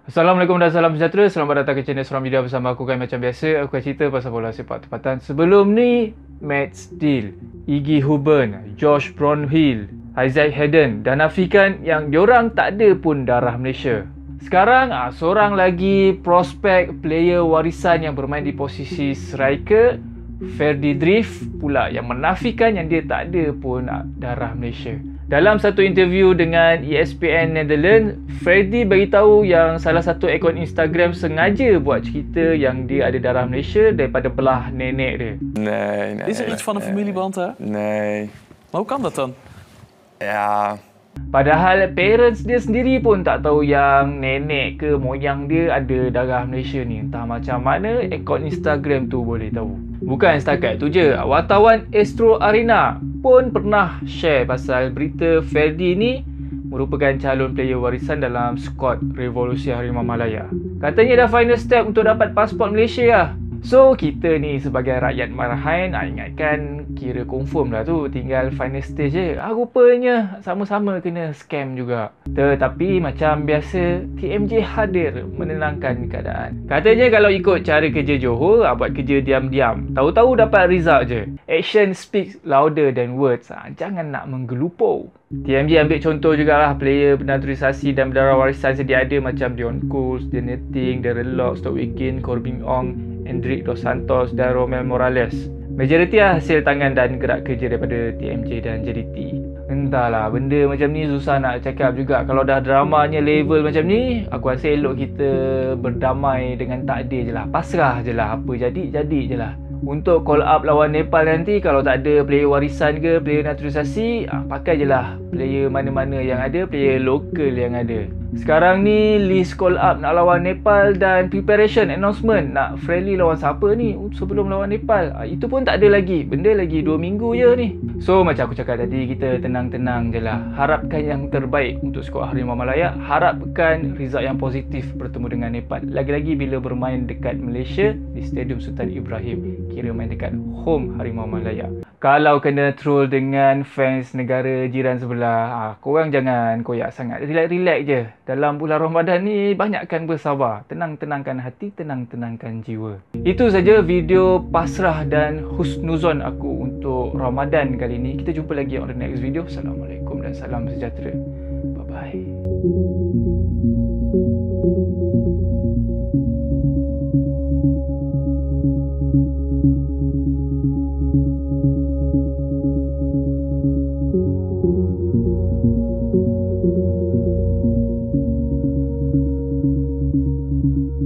Assalamualaikum dan salam sejahtera. Selamat datang ke channel Seram Media bersama aku kan macam biasa. Aku akan cerita pasal bola sepak tempatan. Sebelum ni, Matt Steele, Iggy Huben, Josh Brownhill, Isaac Hayden dan nafikan yang diorang tak ada pun darah Malaysia. Sekarang, seorang lagi prospek player warisan yang bermain di posisi striker, Ferdy Drift pula yang menafikan yang dia tak ada pun darah Malaysia. Dalam satu interview dengan ESPN Netherlands, Ferdy beritahu yang salah satu akaun Instagram sengaja buat cerita yang dia ada darah Malaysia daripada belah nenek dia. Nee. Is er iets van een familieband, hè? Nee. Maar hoe kan dat dan? Ja. Padahal parents dia sendiri pun tak tahu yang nenek ke moyang dia ada darah Malaysia ni. Entah macam mana akaun Instagram tu boleh tahu. Bukan setakat tu je, wartawan Astro Arena pun pernah share pasal berita Ferdy ni merupakan calon player warisan dalam skuad Revolusi Harimau Malaya. Katanya dah final step untuk dapat pasport Malaysia lah. So, kita ni sebagai rakyat marahan ingatkan kira confirm lah tu, tinggal final stage je. Rupanya sama-sama kena scam juga. Tetapi macam biasa, TMJ hadir menenangkan keadaan. Katanya kalau ikut cara kerja Johor, buat kerja diam-diam, tahu-tahu dapat result je. Action speaks louder than words. Jangan nak menggelupau. TMJ ambil contoh jugalah player bernaturalisasi dan berdarah warisan sedia ada macam Dion Coles, Daniel Ting, Darren Lock, Stock Wikin, Corbin Ong, Hendrik Dos Santos dan Romel Morales. Majoriti hasil tangan dan gerak kerja daripada TMJ dan JDT. Entahlah, benda macam ni susah nak cakap juga. Kalau dah dramanya level macam ni, aku rasa elok kita berdamai dengan takdir je lah. Pasrah je lah, apa jadi je lah. Untuk call up lawan Nepal nanti, kalau tak ada player warisan ke player naturalisasi, pakai je lah player mana-mana yang ada, player lokal yang ada. Sekarang ni list call up nak lawan Nepal dan preparation announcement nak friendly lawan siapa ni sebelum lawan Nepal, itu pun tak ada lagi. Benda lagi 2 minggu je ni. So macam aku cakap tadi, kita tenang-tenang je lah. Harapkan yang terbaik untuk skuad Harimau Malaya. Harapkan result yang positif bertemu dengan Nepal. Lagi-lagi bila bermain dekat Malaysia di Stadium Sultan Ibrahim, kira main dekat home Harimau Malaya. Kalau kena troll dengan fans negara jiran sebelah, korang jangan koyak sangat. Relax-relax je. Dalam bulan Ramadan ni, banyakkan bersabar. Tenang-tenangkan hati, tenang-tenangkan jiwa. Itu saja video pasrah dan husnuzon aku untuk Ramadan kali ni. Kita jumpa lagi on the next video. Assalamualaikum dan salam sejahtera. Bye-bye.